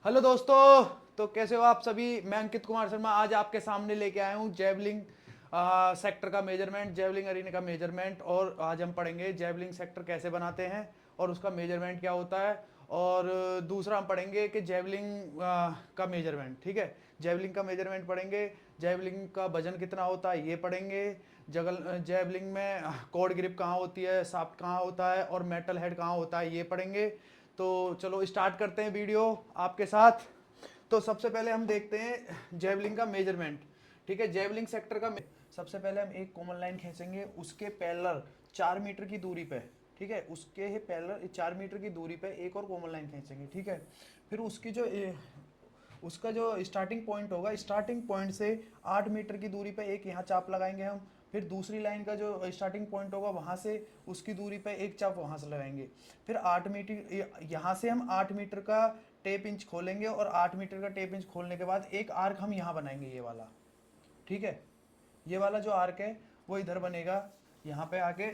Hello दोस्तों। तो कैसे हो आप सभी। मैं अंकित कुमार शर्मा आज आपके सामने लेके आया हूँ जेवलिंग सेक्टर का मेजरमेंट, जेवलिंग अरीना का मेजरमेंट। और आज हम पढ़ेंगे जेवलिंग सेक्टर कैसे बनाते हैं और उसका मेजरमेंट क्या होता है। और दूसरा हम पढ़ेंगे कि जेवलिंग का मेजरमेंट, ठीक है। जेवलिंग का मेजरमेंट पढ़ेंगे, जेवलिंग का वजन कितना होता है ये पढ़ेंगे। जगल जेवलिंग में कॉर्ड ग्रिप कहाँ होती है, शाफ्ट कहाँ होता है और मेटल हेड कहाँ होता है ये पढ़ेंगे। तो चलो स्टार्ट करते हैं वीडियो आपके साथ। तो सबसे पहले हम देखते हैं जेवलिंग का मेजरमेंट, ठीक है। जेवलिंग सेक्टर का सबसे पहले हम एक कॉमन लाइन खींचेंगे, उसके पैरेलल 4 मीटर की दूरी पे, ठीक है। उसके ही पैरेलल 4 मीटर की दूरी पे एक और कॉमन लाइन खींचेंगे, ठीक है। फिर उसकी जो उसका जो स्टार्टिंग पॉइंट होगा, स्टार्टिंग पॉइंट से 8 मीटर की दूरी पे एक यहाँ चाप लगाएंगे हम। फिर दूसरी लाइन का जो स्टार्टिंग पॉइंट होगा वहाँ से उसकी दूरी पे एक चाप वहाँ से लगाएंगे। फिर 8 मीटर यहाँ से हम 8 मीटर का टेप इंच खोलेंगे और 8 मीटर का टेप इंच खोलने के बाद एक आर्क हम यहाँ बनाएंगे, ये वाला, ठीक है। ये वाला जो आर्क है वो इधर बनेगा यहाँ पे आके,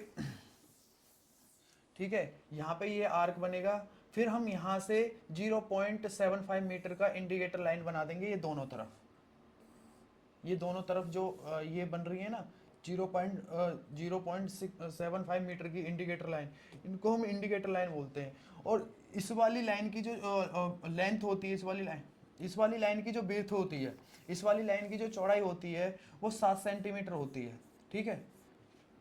ठीक है। यहाँ पे ये आर्क बनेगा। फिर हम यहाँ से 0.75 मीटर का इंडिकेटर लाइन बना देंगे, ये दोनों तरफ, ये दोनों तरफ जो ये बन रही है ना, 0.75 मीटर की इंडिकेटर लाइन, इनको हम इंडिकेटर लाइन बोलते हैं। और इस वाली लाइन की जो लेंथ होती है, इस वाली लाइन की जो विड्थ होती है, इस वाली लाइन की जो चौड़ाई होती है वो 7 सेंटीमीटर होती है, ठीक है।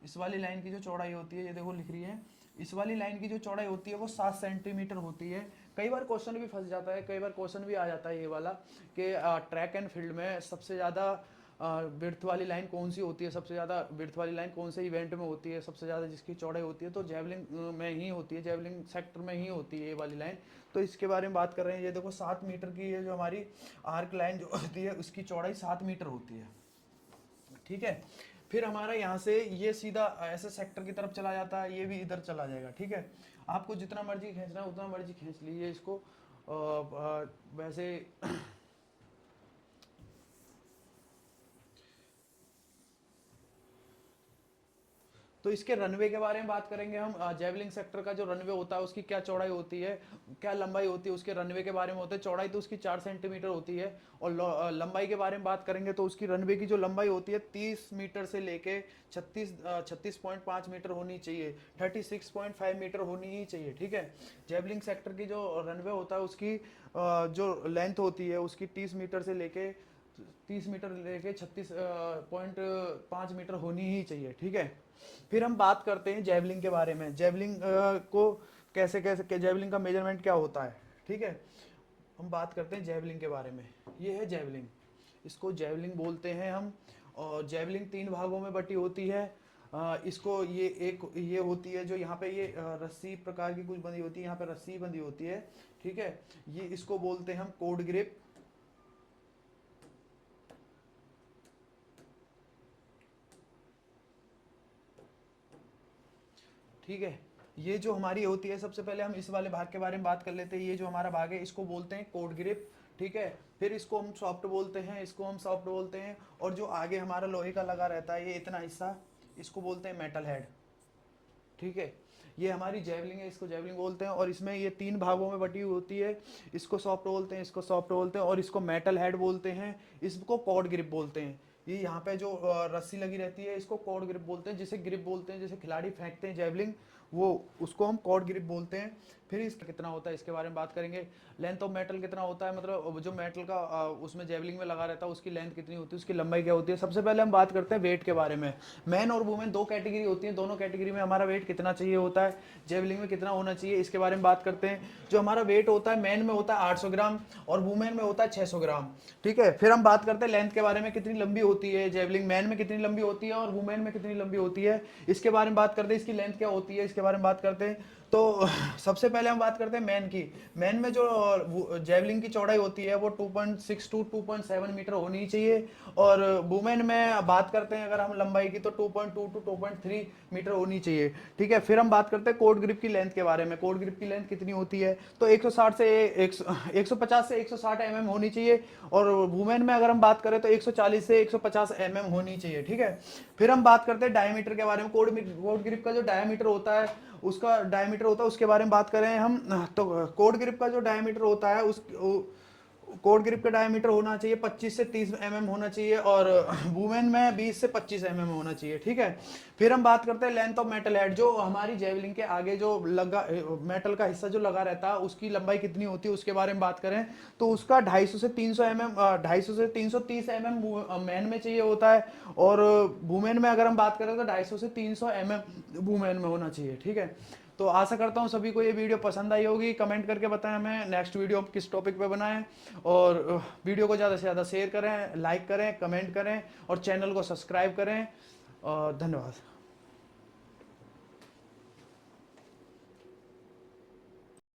इस वाली लाइन की जो चौड़ाई होती है, ये देखो लिख रही है, इस वाली लाइन की जो चौड़ाई होती है वो 7 सेंटीमीटर होती है। कई बार क्वेश्चन भी फंस जाता है, कई बार क्वेश्चन भी आ जाता है ये वाला कि ट्रैक एंड फील्ड में सबसे ज़्यादा विड्थ वाली लाइन कौन सी होती है, सबसे ज़्यादा विड्थ वाली लाइन कौन से इवेंट में होती है, सबसे ज़्यादा जिसकी चौड़ाई होती है, तो जेवलिंग में ही होती है, जेवलिंग सेक्टर में ही होती है ये वाली लाइन। तो इसके बारे में बात कर रहे हैं। ये देखो 7 मीटर की ये जो हमारी आर्क लाइन जो होती है उसकी चौड़ाई 7 मीटर होती है, ठीक है। फिर हमारा यहाँ से ये सीधा ऐसे सेक्टर की तरफ चला जाता है, ये भी इधर चला जाएगा, ठीक है। आपको जितना मर्जी खींचना है उतना मर्जी खींच लीजिए इसको। वैसे तो इसके रनवे के बारे में बात करेंगे हम। जेवलिंग सेक्टर का जो रनवे होता है उसकी क्या चौड़ाई होती है, क्या लंबाई होती है, उसके रनवे के बारे में होता है। चौड़ाई तो उसकी 4 सेंटीमीटर होती है। और लंबाई के बारे में बात करेंगे तो उसकी रनवे की जो लंबाई होती है 30 मीटर से लेके 36.5 मीटर होनी चाहिए, 36.5 मीटर होनी ही चाहिए, ठीक है। जेवलिंग सेक्टर की जो रनवे होता है उसकी जो लेंथ होती है उसकी 30 मीटर लेके 36.5 मीटर होनी ही चाहिए, ठीक है। फिर हम बात करते हैं जेवलिंग के बारे में। जेवलिंग को कैसे कैसे जेवलिंग का मेजरमेंट क्या होता है, ठीक है। हम बात करते हैं जेवलिंग के बारे में। ये है जेवलिंग, इसको जेवलिंग बोलते हैं हम। और जेवलिंग 3 भागों में बटी होती है। इसको ये होती है जो यहाँ पे ये रस्सी प्रकार की कुछ बंधी होती है, यहाँ पे रस्सी बंधी होती है, ठीक है। ये इसको बोलते हैं हम कोड ग्रिप, ठीक है। ये जो हमारी होती है, सबसे पहले हम इस वाले भाग के बारे में बात कर लेते हैं। ये जो हमारा भाग है इसको बोलते हैं कोड ग्रिप, ठीक है। फिर इसको हम सॉफ्ट बोलते हैं, इसको हम सॉफ्ट बोलते हैं। और जो आगे हमारा लोहे का लगा रहता है ये इतना हिस्सा, इसको बोलते हैं मेटल हेड, ठीक है। ये हमारी जेवलिंग है, इसको जेवलिंग बोलते हैं। और इसमें ये 3 भागों में बटी हुई होती है। इसको सॉफ्ट बोलते हैं, इसको सॉफ्ट बोलते हैं और इसको मेटल हेड बोलते हैं। इसको कॉर्ड ग्रिप बोलते हैं। ये यहाँ पे जो रस्सी लगी रहती है इसको कॉर्ड ग्रिप बोलते हैं। जिसे ग्रिप बोलते हैं, जैसे खिलाड़ी फेंकते हैं जेवलिंग, वो उसको हम कॉर्ड ग्रिप बोलते हैं। फिर इसका कितना होता है इसके बारे में बात करेंगे। लेंथ ऑफ मेटल कितना होता है, मतलब जो मेटल का उसमें जेवलिंग में लगा रहता है उसकी लेंथ कितनी होती है, उसकी लंबाई क्या होती है। सबसे पहले हम बात करते हैं वेट के बारे में। मैन और वुमेन 2 कैटेगरी होती है, दोनों कैटेगरी में हमारा वेट कितना चाहिए होता है, जेवलिंग में कितना होना चाहिए, इसके बारे में बात करते हैं। जो हमारा वेट होता है मैन में होता है 800 ग्राम और वुमेन में होता है 600 ग्राम, ठीक है। फिर हम बात करते हैं लेंथ के बारे में, कितनी लंबी होती है जेवलिंग, मैन में कितनी लंबी होती है और वुमेन में कितनी लंबी होती है, इसके बारे में बात करते हैं। इसकी लेंथ क्या होती है इसके बारे में बात करते हैं। तो सबसे पहले हम बात करते हैं मैन की। मैन में जो जेवलिंग की चौड़ाई होती है वो 2.6 टू 2.7 मीटर होनी चाहिए। और वुमेन में बात करते हैं अगर हम लंबाई की तो 2.2 टू 2.3 मीटर होनी चाहिए, ठीक है। फिर हम बात करते हैं कोड ग्रिप की लेंथ के बारे में। कोड ग्रिप की लेंथ कितनी होती है, तो 160 से 150 से 160 एमएम होनी चाहिए। और वुमेन में अगर हम बात करें तो 140 से 150 एमएम होनी चाहिए, ठीक है। फिर हम बात करते हैं डायमीटर के बारे में। कोड ग्रिप का जो डायमीटर होता है, उसका डायमीटर होता है, उसके बारे में बात करें हम। तो कोड ग्रिप का जो डायमीटर होता है कोड ग्रिप का डायमीटर होना चाहिए 25 से 30 होना चाहिए, और वुमेन में 20 से 25 होना चाहिए, ठीक है। फिर हम बात करते हैं लेंथ ऑफ मेटल हेड, जो हमारी जेवलिन के आगे जो लगा मेटल का हिस्सा जो लगा रहता है उसकी लंबाई कितनी होती है उसके बारे में बात करें तो उसका 250 से 300 250 से 330 मैन में चाहिए होता है, और वुमेन में अगर हम बात करें तो 250 से 300 वुमेन में होना चाहिए, ठीक है। तो आशा करता हूँ सभी को ये वीडियो पसंद आई होगी। कमेंट करके बताएं हमें नेक्स्ट वीडियो किस टॉपिक पे बनाएं, और वीडियो को ज़्यादा से ज़्यादा शेयर करें, लाइक करें, कमेंट करें और चैनल को सब्सक्राइब करें, और धन्यवाद।